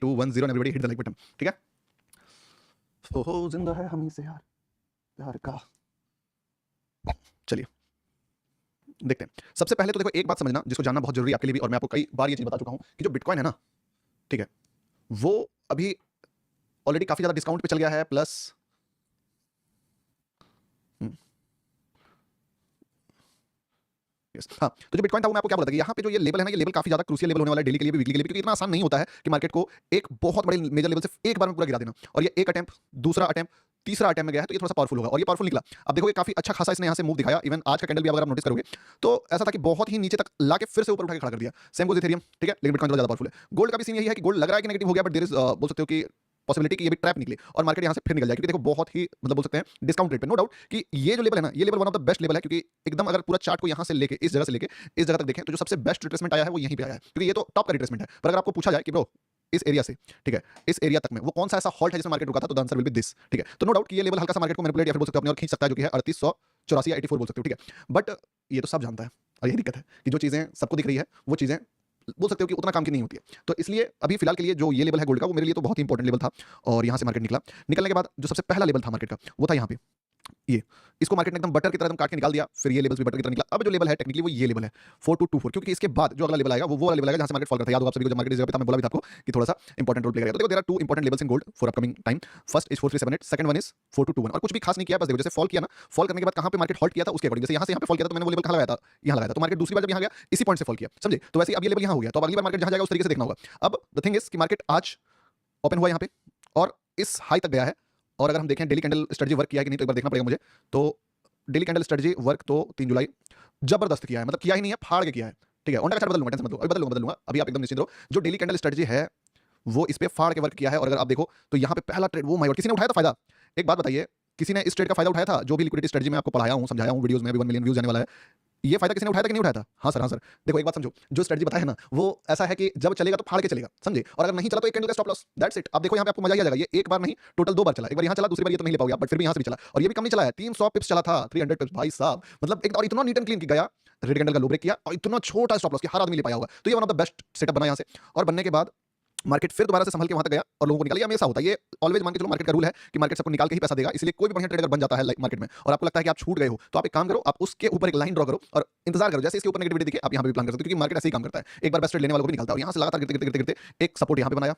2 1 0 everybody hit the like button, ठीक है। ओहो जिंदा है हम ही से यार प्यार का। चलिए देखते हैं। सबसे पहले तो देखो एक बात समझना जिसको जानना बहुत जरूरी है आपके लिए भी, और मैं आपको कई बार ये चीज बता चुका हूं कि जो बिटकॉइन है ना, ठीक है, वो अभी ऑलरेडी काफी ज्यादा डिस्काउंट पे चल गया है, प्लस यस हाँ। तो जो बिटकॉइन था वो मैं आपको क्या बोला था कि यहाँ पे जो ये लेवल है ना, ये लेवल काफी ज्यादा क्रूशियल लेवल होने वाला है डेली के लिए भी, वीकली के लिए भी, क्योंकि इतना आसान नहीं होता है कि मार्केट को एक बहुत बड़े मेजर लेवल से एक बार में पूरा गिरा देना। और ये एक अटेम्प्ट, दूसरा अटेम्प्ट, तीसरा अटेम्प्ट में गया है, तो ये थोड़ा सा पावरफुल होगा, और ये पावरफुल निकला। अब देखो ये काफी अच्छा खासा इसने यहाँ से मूव दिखाया। इवन आज का कैंडल भी अगर आप नोटिस करोगे तो ऐसा था कि बहुत ही नीचे तक लाके फिर से ऊपर उठा के खड़ा कर दिया। सेम गोज इथेरियम, ठीक है, लेकिन बिटकॉइन ज्यादा पावरफुल है। गोल्ड का भी सीन यही है कि गोल्ड लग रहा है कि नेगेटिव हो गया, बट देयर इज बोल सकते हो कि पॉसिबिलिटी कि ये भी ट्रैप निकले और मार्केट यहाँ से फिर निकल जाए, क्योंकि देखो बहुत ही मतलब बोल सकते हैं डिस्काउंट रेट पे। नो डाउट कि ये जो लेवल है ना, ये level one of the best level है, क्योंकि एकदम अगर पूरा चार्ट को यहाँ से लेके इस जगह से लेके इस जगह तक देखें तो जो सबसे बेस्ट रिट्रेसमेंट आया है वो यहीं पे आया है, क्योंकि ये तो टॉप का रिट्रेसमेंट है। पर अगर आपको पूछा जाए कि ब्रो इस एरिया से, ठीक है, इस एरिया तक में वो कौन सा ऐसा हॉल्ट है जिसमें मार्केट रुका था, तो the answer will be this, ठीक है। तो नो डाउट कि ये लेवल हल्का सा मार्केट को मैनिपुलेट या फिर बोल सकते हो अपनी ओर खींच सकता है, जो कि है 3884 या 84 बोल सकते हो, ठीक है। बट ये तो सब जानता है, और यही दिक्कत है कि जो चीजें सबको दिख रही है वो चीजें बोल सकते हो कि उतना काम की नहीं होती है। तो इसलिए अभी फिलहाल के लिए जो ये लेवल है गोल्ड का, वो मेरे लिए तो बहुत ही इंपॉर्टेंट लेवल था, और यहाँ से मार्केट निकला। निकलने के बाद जो सबसे पहला लेवल था मार्केट का वो था यहाँ पे, ये इसको मार्केट ने एकदम बटर की तरह एकदम काट के निकाल दिया। फिर ये लेवल भी बटर की तरह निकला। अब जो लेवल है टेक्निकली वो ये लेवल है 4224, क्योंकि इसके बाद जो अगला लेवल आएगा वो वाला लेवल आएगा जहां से मार्केट फॉल करता है। याद होगा आप सभी को, जब मार्केट इस जगह पे था मैं बोला भी था आपको कि थोड़ा सा इंपॉर्टेंट रोल प्ले करेगा। तो देखो there are two important levels in gold for upcoming time. First is 4378, second one is 4221, और कुछ भी खास नहीं किया, बस देखो जैसे फॉल किया ना, फॉल करने के बाद कहां पे मार्केट हॉल्ट किया था उसके अकॉर्डिंग, जैसे यहां से यहां पे फॉल किया था तो मैंने वो लेवल कहां लगाया था, यहां लगाया था। तो मार्केट दूसरी बार जब यहां गया इसी पॉइंट से फॉल किया, समझे। तो वैसे अब ये लेवल यहां हो गया, तो अब अगली बार मार्केट जहां जाएगा उस तरीके से देखना होगा। अब द थिंग इज कि मार्केट आज ओपन हुआ यहां पे और इस हाई तक गया है, और अगर हम देखें डेली कैंडल स्ट्रेटजी वर्क किया है कि नहीं तो एक बार देखना पड़ेगा मुझे। तो डेली कैंडल स्ट्रेटजी वर्क तो 3 जुलाई जबरदस्त किया है, मतलब किया ही नहीं है, फाड़ के किया है, ठीक है। ओंडा का चार्ट बदल लूंगा, टेंशन मत लो, अभी बदल लूंगा अभी, आप एकदम निश्चिंत रहो। जो डेली कैंडल स्ट्रेटजी है वो इस पे फाड़ के वर्क किया है, और अगर आप देखो तो यहाँ पे पहला ट्रेड वो माय गॉड किसी ने उठाया था फायदा। एक बात बताइए, किसी ने इस ट्रेड का फायदा उठाया था? जो भी लिक्विडिटी स्ट्रेटजी में आपको पढ़ाया हूं, समझाया हूं वीडियोस में, अभी 1 मिलियन व्यूज आने वाला है, ये फायदा किसी ने उठाया था कि नहीं उठाया था? हाँ सर, हाँ सर। देखो एक बात समझो, जो स्ट्रेटजी बताया है ना वो ऐसा है कि जब चलेगा तो फाड़ के चलेगा, समझे। और अगर नहीं चला तो एक कैंडल का स्टॉप लॉस, दैट्स इट। आप देखो यहाँ पे आपको मजा ही आ जाएगा। ये एक बार नहीं टोटल 2 बार चला, एक बार यहाँ चला, दूसरी बार ये तो नहीं ले पाओगे आप, बट फिर भी यहाँ से भी चला, और ये भी कम नहीं चला है, 300 पिप्स चला था, 300 पिप्स भाई साहब, मतलब एक और इतना नीट एंड क्लीन की गया, रेड कैंडल का लो ब्रेक किया, और इतना छोटा स्टॉप लॉस कि हर आदमी ले पाया होगा। तो ये one of the best setup बना यहाँ से, और बनने के बाद मार्केट फिर दोबारा से संभल के वहां तक गया और लोगों को निकाल लिया। हमेशा होता है ये, ऑलवेज मान के चलो, मार्केट का रूल है कि मार्केट सबको निकाल के ही पैसा देगा। इसलिए कोई भी बढ़िया ट्रेडर बन जाता है मार्केट में, और आपको लगता है कि आप छूट गए हो, तो आप एक काम करो, आप उसके ऊपर एक लाइन ड्रॉ करो और इंतजार करो, जैसे इसके ऊपर नेगेटिविटी दिखे आप यहाँ पे भी प्लान कर सकते हो, क्योंकि मार्केट ऐसे ही काम करता है। एक बार बेस्ट ट्रेड लेने वालों को भी निकालता है, और यहाँ से लगातार गिरते गिरते गिरते एक सपोर्ट यहाँ पे बनाया।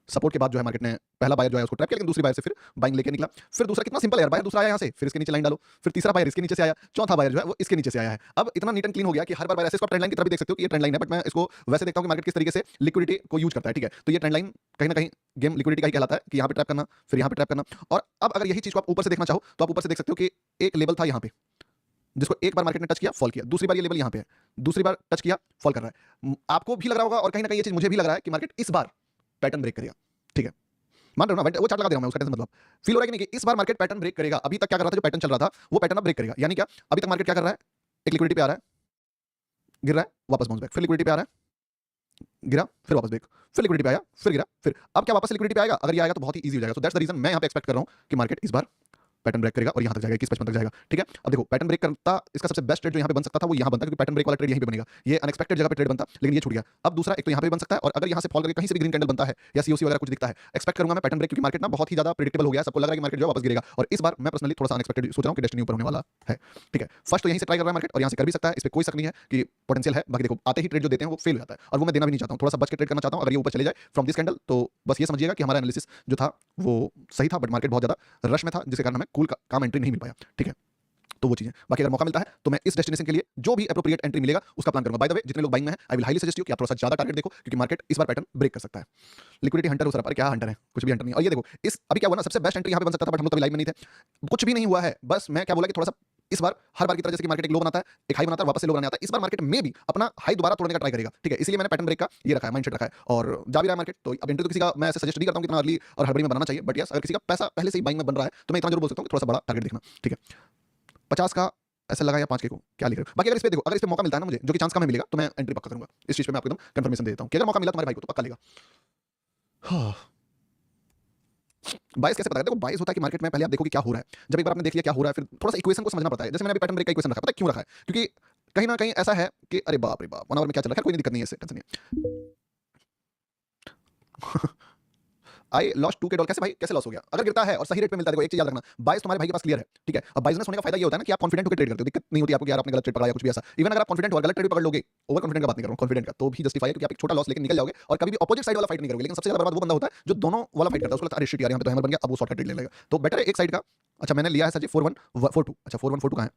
सपोर्ट के बाद जो है मार्केट ने पहला बायर जो है उसको ट्रैप किया, लेकिन दूसरी बायर से फिर बाइंग लेके निकला। फिर दूसरा, कितना सिंपल है यार, बायर दूसरा आया यहाँ से, फिर इसके नीचे लाइन डालो, फिर तीसरा बायर इसके नीचे से आया, चौथा बायर जो है वो इसके नीचे से आया है। अब इतना नीट एंड क्लीन हो गया कि हर बार ऐसे इसको ट्रेंड लाइन की तरफ भी देख सकते हो कि ये ट्रेंड लाइन है, बट मैं इसको वैसे देखता हूं कि मार्केट किस तरीके से लिक्विडिटी को यूज करता है, ठीक है। तो ये ट्रेंड लाइन कहीं ना कहीं गेम लिक्विडिटी का ही कहलाता है कि यहाँ पे ट्रैप करना, फिर यहाँ पे ट्रैप करना। और अब अगर यही चीज को आप ऊपर से देखना चाहो तो आप ऊपर से देख सकते हो कि एक लेवल था यहाँ पे जिसको एक बार मार्केट ने टच किया, फॉल किया, दूसरी बार ये लेवल यहाँ पे है, दूसरी बार टच किया, फॉल कर रहा है। आपको भी लग रहा होगा, और कहीं ना कहीं ये चीज मुझे भी लग रहा है कि मार्केट इस बार पैटर्न ब्रेक करेगा, ठीक है। मान रहे हो ना, वो चार्ट लगा दे रहा हूं मैं, उसका टेंशन मतलब फील हो रहा है कि नहीं कि इस बार मार्केट पैटर्न ब्रेक करेगा। अभी तक क्या कर रहा था, जो पैटर्न चल रहा था वो पैटर्न अब ब्रेक करेगा। यानी क्या, अभी तक मार्केट क्या कर रहा है, एक लिक्विडिटी पे आ रहा है, गिर रहा है, वापस बाउंस बैक, फिर लिक्विडिटी पे आ रहा है, गिरा, फिर वापस ब्रेक, फिर लिक्विडिटी पे आया, फिर गिरा, फिर अब क्या वापस लिक्विडिटी पे आएगा? अगर ये आएगा तो बहुत ही इजी हो जाएगा। सो दैट्स द रीजन मैं यहाँ पे एक्सपेक्ट कर रहा हूँ कि मार्केट इस बार पैटर्न ब्रेक करेगा और यहाँ तक जाएगा, 2155 तक जाएगा, ठीक है। अब देखो पैटर्न ब्रेक करता, इसका सबसे बेस्ट ट्रेड जो यहाँ पे बन सकता था वो यहाँ बनता, क्योंकि पैटर्न ब्रेक वाला ट्रेड यहीं पे बनेगा। ये अनएक्सपेक्टेड जगह पे ट्रेड बनता, लेकिन ये छूट गया। अब दूसरा एक तो यहाँ पे बन सकता है, और अगर यहाँ से फॉल करके कहीं से भी ग्रीन कैंडल बनता है या सीओसी वगैरह कुछ दिखता है, एक्सपेक्ट करूंगा मैं पैटर्न ब्रेक, क्योंकि मार्केट ना बहुत ही ज्यादा प्रेडिक्टेबल हो गया है, सबको लग रहा है कि मार्केट जो वापस गिरेगा। और इस बार मैं पर्सनली थोड़ा सा अनएक्सपेक्टेड सोच रहा हूँ कि डेस्टिनी ऊपर होने वाला है, ठीक है। फर्स्ट तो यहीं से ट्राई कर रहा है मार्केट, और यहाँ से कर भी सकता है, इस पर कोई शक नहीं है कि पोटेंशियल है। बाकी देखो आते ही ट्रेड जो देते हैं वो फेल हो जाता है, और वो मैं देना भी नहीं चाहता हूँ, थोड़ा सा बच के ट्रेड करना चाहता हूँ। अगर ये ऊपर चले जाए फ्रॉम दिस कैंडल तो बस ये समझिएगा कि हमारा एनालिसिस जो था वो सही था, बट मार्केट बहुत ज्यादा रश में था, जिसके कारण हमें कूल काम एंट्री नहीं मिल पाया, ठीक है। तो वो चीजें, बाकी अगर मौका मिलता है तो मैं इस डेस्टिनेशन के लिए जो भी एप्रोप्रिएट एंट्री मिलेगा उसका प्लान करूंगा। बाय द वे, जितने लोग बाइंग में हैं, I will highly suggest you कि आप थोड़ा सा ज्यादा टारगेट देखो, क्योंकि मार्केट इस बार पैटर्न ब्रेक कर सकता है। लिक्विडिटी हंटर हो सर, पर क्या हंटर है, कुछ भी हंटर नहीं। और ये देखो इस अभी क्या हुआ ना, सबसे बेस्ट एंट्री यहाँ पे बन सकता था, बट हम लोग कभी लाइव में नहीं थे, कुछ भी नहीं हुआ है। बस मैं क्या बोला कि थोड़ा सा इस बार हर बार की तरह जैसे कि मार्केट एक लो बनाता है, एक हाई बनाता है, वापस से लो बनाने आता है, इस बार मार्केट में भी अपना हाई दोबारा तोड़ने का ट्राई करेगा, ठीक है। इसलिए मैंने पैटर्न ब्रेक का ये रखा है, माइंडसेट रखा है, और जा भी रहा है मार्केट। तो अब एंट्री तो किसी का मैं ऐसे सजेस्ट नहीं करता हूं कि इतना अर्ली और हड़बड़ी में बनाना चाहिए, बट यस अगर किसी का पैसा पहले से ही बाइंग में बन रहा है तो मैं इतना जरूर बोल सकता हूं कि थोड़ा सा बड़ा टारगेट देखना, ठीक है। 50 का ऐसा लगा या 5 के को क्या लिख रहे हो। बाकी अगर इस पे देखो, अगर इस पे मौका मिलता है ना मुझे, जो कि चांस कम है मिलेगा, तो मैं एंट्री पक्का करूंगा। इस चीज पे मैं आपको एकदम कंफर्मेशन दे देता हूं कि अगर मौका मिला तुम्हारे भाई को तो पक्का लेगा। बाइस कैसे पता करते हो? बाइस होता है कि मार्केट में पहले आप देखो कि क्या हो रहा है, जब एक बार आपने देख लिया क्या हो रहा है, फिर थोड़ा सा इक्वेशन को समझना पड़ता है। जैसे मैंने अभी पैटर्न ब्रेक का इक्वेशन रखा, पता है क्यों रखा है? क्योंकि कहीं ना कहीं ऐसा है कि अरे बाप रे बाप, 1 आवर में क्या चल रहा है, कोई दिक्कत नहीं है, इससे टेंशन नहीं है। I lost 2K dollar. कैसे भाई, कैसे लॉस हो गया? अगर गिरता है और सही रेट पे मिलता है, देखो एक चीज याद रखना, बायस तुम्हारे भाई के पास क्लियर है, ठीक है। अब बायसनेस होने का फायदा ये होता है ना कि आप कॉन्फिडेंट होकर ट्रेड करते हो, दिक्कत नहीं होती आपको कि यार आपने गलत ट्रेड पकड़ा या कुछ भी ऐसा। इवन अगर आप कॉन्फिडेंट हो और गलत ट्रेड पकड़ लोगे, ओवर कॉन्फिडेंट का बात नहीं कर रहा हूं, कॉन्फिडेंट का, तो भी जस्टिफाई है, क्योंकि आप एक छोटा लॉस लेके निकल जाओगे और कभी भी अपोजिट साइड वाला फाइट नहीं करोगे। लेकिन सबसे ज्यादा बर्बाद वो बंदा होता है जो दोनों वाला फाइट करता है, उसको लगता है अरे शिट यार यहां पे तो हैमर बन गया, अब वो शॉर्टकट ट्रेड ले लेगा। तो बेटर है एक साइड का। अच्छा मैंने लिया है सर जी 4142। अच्छा 4142 कहां है?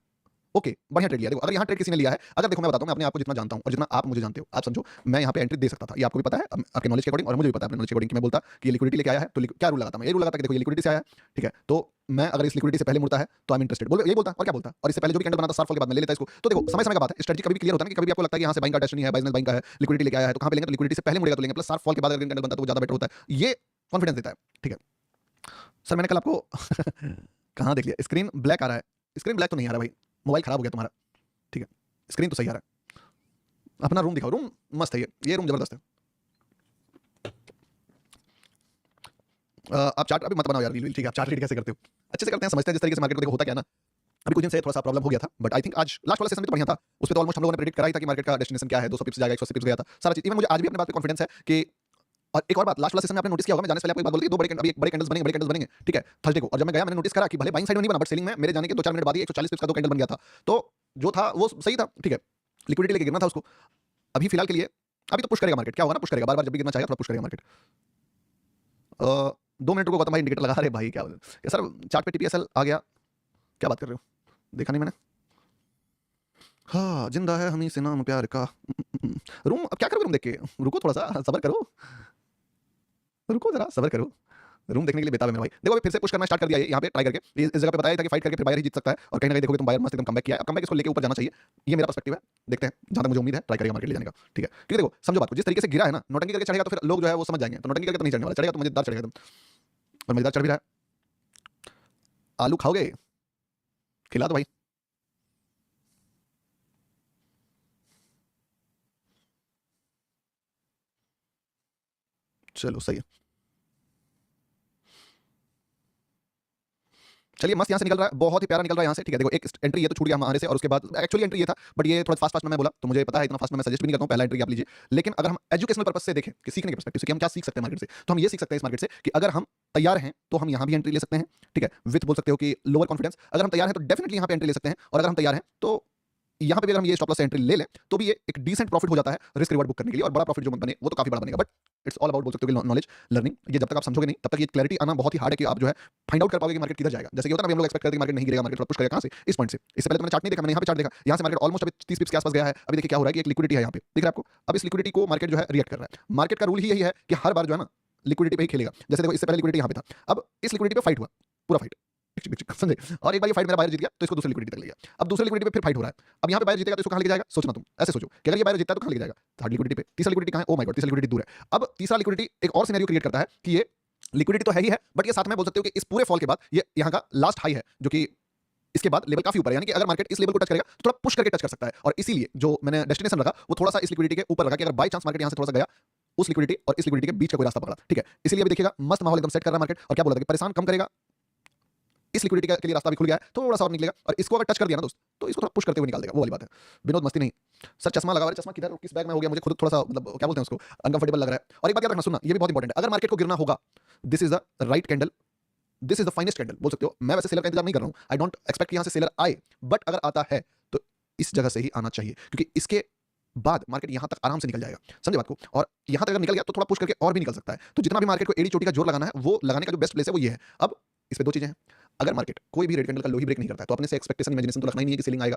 ओके, बढ़िया ट्रेड लिया। देखो अगर यहाँ ट्रेड किसी ने लिया है, अगर देखो मैं बताता हूँ, मैं अपने आप को जितना जानता हूँ और जितना आप मुझे जानते हो, आप समझो मैं यहाँ पे एंट्री दे सकता था, ये आपको भी पता है आपके नॉलेज के अकॉर्डिंग, और मुझे भी पता है अपने नॉलेज के अकॉर्डिंग कि मैं बोलता कि ये लिक्विडिटी लेके आया है तो क्या रूल लगाता मैं, ये रूल लगाता कि देखो ये लिक्विडिटी से आया है, ठीक है, तो मैं अगर इस लिक्विडिटी से पहले मुड़ता है तो आई एम इंटरेस्टेड, बोल यही बोलता और क्या बोलता, और इससे पहले जो भी कैंडल बनाता सार फॉल के बाद में ले लेता इसको। तो देखो समय समय का बात है, स्ट्रेटजी कभी भी क्लियर होता है कि कभी भी आपको लगता है कि यहाँ से बाइंग का डेस्टिनी है, बाइजनेस बाइंग का है, लिक्विडिटी लेके आया है, तो कहाँ पे लेंगे, तो लिक्विडिटी से पहले मुड़ेगा तो लेंगे, प्लस सार फॉल के बाद अगर कैंडल बनता है तो वो ज्यादा बेटर होता है, ये कॉन्फिडेंस देता है, ठीक है। सर मैंने कल आपको कहाँ देख लिया, स्क्रीन ब्लैक आ रहा है, स्क्रीन ब्लैक तो नहीं आ रहा भाई, मोबाइल खराब हो गया तुम्हारा, ठीक है, स्क्रीन तो सही आ रहा है। अपना रूम दिखाओ, रूम मस्त है, ये रूम जबरदस्त है। आप चार्ट अभी मत बनाओ यार रील, ठीक है, आप चार्ट रीड कैसे करते हो, अच्छे से करते हैं, समझते हैं जिस तरीके से मार्केट को। देखो होता क्या है ना, अभी कुछ दिन से थोड़ा सा प्रॉब्लम हो गया था, बट आई थिंक आज लास्ट वाला सेशन भी तो बढ़िया था, उस पे तो ऑलमोस्ट हम लोगों ने प्रेडिक्ट करा ही था कि मार्केट का डेस्टिनेशन क्या है, 200 पिप्स जाएगा, 180 पिप्स गया था, सारा चीज। इवन मुझे आज भी अपने बात पे कॉन्फिडेंस है कि, और एक और बात, लास्ट वाला सेशन में आपने नोटिस किया होगा, मैं जाने से पहले आपको एक बात बोली थी, दो बड़े अभी एक बड़े कैंडल्स बनेंगे, ठीक है, थर्सडे को। और जब मैं गया मैंने नोटिस करा कि भले बाइंग साइड में नहीं बना, बट सेलिंग में मेरे जाने के 2-4 मिनट बाद ही 140 पिप्स का दो कैंडल बन गया था, तो जो था वो सही था, ठीक है, लिक्विडिटी लेके गिरना था उसको। अभी फिलहाल के लिए अभी तो पुश करेगा मार्केट, क्या होगा ना, पुश करेगा, बार बार जब भी गिरना चाहेगा थोड़ा पुश करेगा मार्केट। 2 मिनट रुको गौतम भाई, इंडिकेटर लगा रहे भाई, क्या सर चार्ट पे टीपीएसएल आ गया, क्या बात कर रहे हो, देखा नहीं मैंने। हाँ जिंदा है हमी से नाम प्यार का। रूम अब क्या करोगे, रूम देख के, रुको थोड़ा सा सबर करो, रुको जरा सबर करो, रूम देखने के लिए बेताब है मेरा भाई। देखो अभी फिर से पुश करना स्टार्ट कर दिया है यहाँ पे, ट्राई करके इस जगह पे बताया था कि फाइट करके फिर बायर ही जीत सकता है, और कहीं ना कहीं देखोगे तुम बायर मस्त एकदम कमबैक किया है, अब कमबैक इसको लेके ऊपर जाना चाहिए, ये मेरा पर्सपेक्टिव है। देखते हैं, जहां तक मुझे उम्मीद है ट्राई करेगा मार्केट ले जाने का, ठीक है। क्योंकि देखो समझो बात को, जिस तरीके से गिरा है ना, नोटंकी करके चढ़ेगा तो फिर लोग जो है वो समझ जाएंगे, तो नोटंकी करके तो नहीं चढ़ने वाला, चढ़ेगा तो मजेदार चढ़ेगा एकदम, और मजेदार चढ़ भी रहा है। आलू खाओगे, खिला दो भाई। चलो सही है, चलिए मस्त यहाँ से निकल रहा है, बहुत ही प्यारा निकल रहा है यहाँ से, ठीक है। देखो एक एंट्री ये तो छूट गया हमारे से, और उसके बाद एक्चुअली एंट्री ये था, बट ये थोड़ा फास्ट फास्ट में मैं बोला, तो मुझे पता है इतना फास्ट में मैं सजेस्ट भी नहीं करता हूँ, पहला एंट्री आप लीजिए। लेकिन अगर हम एजुकेशनल पर्पस से देखें, कि सीखने के पर्सपेक्टिव से कि हम क्या सीख सकते हैं मार्केट से, तो हम ये सीख सकते हैं इस मार्केट से कि अगर हम तैयार हैं तो हम यहाँ भी एंट्री ले सकते हैं, ठीक है, विथ बोल सकते हो कि लोअर कॉन्फिडेंस। अगर हम तैयार हैं तो डेफिनेटली यहाँ पे एंट्री ले सकते हैं, और अगर हम तैयार हैं तो यहाँ पे भी अगर हम ये स्टॉप लॉस से एंट्री ले लें तो भी ये एक डिसेंट प्रॉफिट हो जाता है रिस्क रिवॉर्ड बुक करने के लिए, और बड़ा प्रॉफिट जो बने वो तो काफी बड़ा बनेगा। बट इट्स ऑल अबाउट बोल सकते हो कि नॉलेज लर्निंग, ये जब तक आप समझोगे नहीं तब तक ये क्लैरिटी आना बहुत ही हार्ड है कि आप जो है फाइंड आउट कर पाओगे कि मार्केट किधर जाएगा। जैसे कि होता है ना, हम लोग एक्सपेक्ट करते हैं मार्केट नहीं गिरेगा, मार्केट थोड़ा पुश करेगा, कहां से, इस पॉइंट से। इससे पहले तो मैंने चार्ट नहीं देखा, मैंने यहाँ पे चार्ट देखा, यहाँ से मार्केट ऑलमोस्ट अभी 30 पिप्स के आसपास गया है। अभी देखिए क्या हो रहा है कि एक लिक्विडिटी है यहाँ पे, दिख रहा है आपको, अब इस लिक्विडिटी को मार्केट जो है रिएक्ट कर रहा है। मार्केट का रूल ही यही है कि हर बार जो है ना लिक्विडिटी पे ही खेलेगा। जैसे देखो इससे पहले लिक्विडिटी यहाँ पे था, अब इस लिक्विडिटी पे फाइट हुआ, पूरा फाइट, समझे, और एक बार ये फाइट मेरा बायर जीत गया तो इसको दूसरी लिक्विडिटी तक ले गया। अब दूसरी लिक्विडिटी पे फिर फाइट हो रहा है, अब यहाँ पे बायर जीतेगा तो इसको कहाँ लेके जाएगा, सोचना तुम ऐसे सोचो कि अगर ये बायर जीतता है तो कहाँ लेके जाएगा, थर्ड लिक्विडिटी पे। तीसरा लिक्विडिटी कहाँ है, ओ माय गॉड तीसरा लिक्विडिटी दूर है। अब तीसरा लिक्विडिटी एक और सिनेरियो क्रिएट करता है कि ये लिक्विडिटी तो है ही है, बट ये साथ में बोल सकते हो कि इस पूरे फॉल के बाद ये यहाँ का लास्ट हाई है, जो कि इसके बाद लेवल काफी ऊपर है, यानी कि अगर मार्केट इस लेवल को टच करेगा तो थोड़ा पुश करके टच कर सकता है। और इसीलिए जो मैंने डेस्टिनेशन रखा वो थोड़ा सा इस लिक्विडिटी के ऊपर रखा कि अगर बाय चांस मार्केट यहाँ से थोड़ा सा गया, उस लिक्विडिटी और इस लिक्विडिटी के बीच का कोई रास्ता पकड़ा, ठीक है। इसीलिए अभी देखिएगा मस्त माहौल एकदम सेट कर रहा है मार्केट, और क्या बोला था कि परेशान कम करेगा, इस लिक्विडिटी के लिए रास्ता भी खुल गया है, थोड़ा सा और निकलेगा, और इसको अगर टच कर दिया ना दोस्त तो इसको थोड़ा पुश करते हुए निकाल देगा, वो वाली बात है। विनोद मस्ती नहीं सर, चश्मा लगा हुआ है, चश्मा किधर किस बैग में हो गया, मुझे खुद थोड़ा सा मतलब क्या बोलते हैं उसको, अनकंफर्टेबल लग रहा है। और एक बात याद रखना, सुनना ये भी बहुत इंपॉर्टेंट है, अगर मार्केट को गिरना होगा, this is the right candle, this is the finest candle बोल सकते हो। मैं वैसे सेलर का इंतजार नहीं कर रहा हूं, आई डोंट एक्सपेक्ट कि यहां से सेलर आए, बट अगर आता है तो इस जगह से ही आना चाहिए, क्योंकि इसके बाद मार्केट यहां तक आराम से निकल जाएगा, समझे बात को। और यहां तक अगर निकल गया तो थोड़ा पुश करके और भी निकल सकता है। तो जितना भी मार्केट को एड़ी चोटी का जोर लगाना है, वो लगाने का जो बेस्ट प्लेस है वो ये है। अब इस पे दो चीजें हैं, अगर मार्केट कोई भी रेड कैंडल का लो ही ब्रेक नहीं करता है तो अपने से एक्सपेक्टेशन इमेजिनेशन तो रखना ही नहीं है कि सेलिंग आएगा,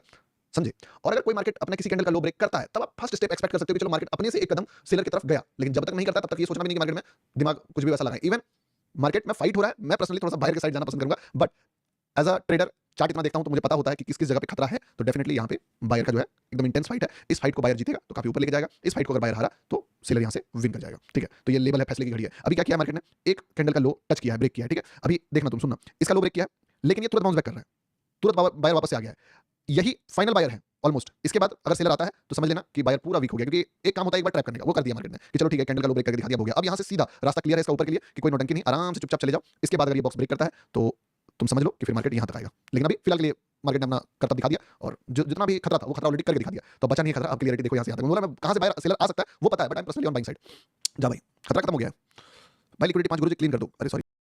समझे। और अगर कोई मार्केट अपने किसी कैंडल का लो ब्रेक करता है तब आप फर्स्ट स्टेप एक्सपेक्ट कर सकते हो कि चलो मार्केट अपने से एक कदम सेलर की तरफ गया। लेकिन जब तक नहीं करता तब तक ये सोचना भी नहीं कि मार्केट में दिमाग कुछ भी वैसा लगाए। इवन मार्केट में फाइट हो रहा है, मैं पर्सनली थोड़ा सा बाहर के साइड जाना पसंद करूंगा, but as a trader chart इतना देखता हूं तो मुझे पता होता है कि किस किस जगह पे खतरा है। तो डेफिनेटली यहाँ पे बायर का जो है एकदम इंटेंस फाइट है, इस फाइट को बायर जीतेगा तो काफी ऊपर लेके जाएगा, इस फाइट को अगर बायर हारा तो सेलर यहाँ से विन कर जाएगा, ठीक है। तो ये लेवल है फैसले की घड़ी है। अभी क्या किया मार्केट ने, एक कैंडल का लो टच किया है, ब्रेक किया है, ठीक है। अभी देखना तुम, सुनना, इसका लो ब्रेक किया है लेकिन ये तुरंत बाउंस बैक कर रहा है, तुरंत बायर वापस से आ गया है, यही फाइनल बायर है ऑलमोस्ट। इसके बाद अगर सेलर आता है तो समझ लेना कि बायर पूरा वीक हो गया, क्योंकि एक काम होता है एक बार ट्रैप करने का, वो कर दिया मार्केट ने कि चलो ठीक है कैंडल का लो ब्रेक करके दिखा दिया, हो गया। अब यहाँ से सीधा रास्ता क्लियर है इसका ऊपर के लिए कि कोई नोटंकी नहीं, आराम से चुपचाप चले जाओ। इसके बाद अगर ये बॉक्स ब्रेक करता है तो तुम समझ लो कि फिर मार्केट यहाँ तक आएगा। लेकिन अभी फिलहाल के लिए मार्केट ने अपना करतब दिखा दिया, और जो जितना भी खतरा था वो खतरा ऑलरेडी करके दिखा दिया, तो बचा नहीं खतरा। अब क्लियरिटी देखो यहाँ से, यहाँ तक मैं कहाँ से बायर सेलर आ सकता है वो पता है, but I am personally on buying side. जा भाई, खतरा खत्म हो गया है। भाई लिक्विडिटी 5 गुरुजी क्लीन कर दो, अरे सॉरी।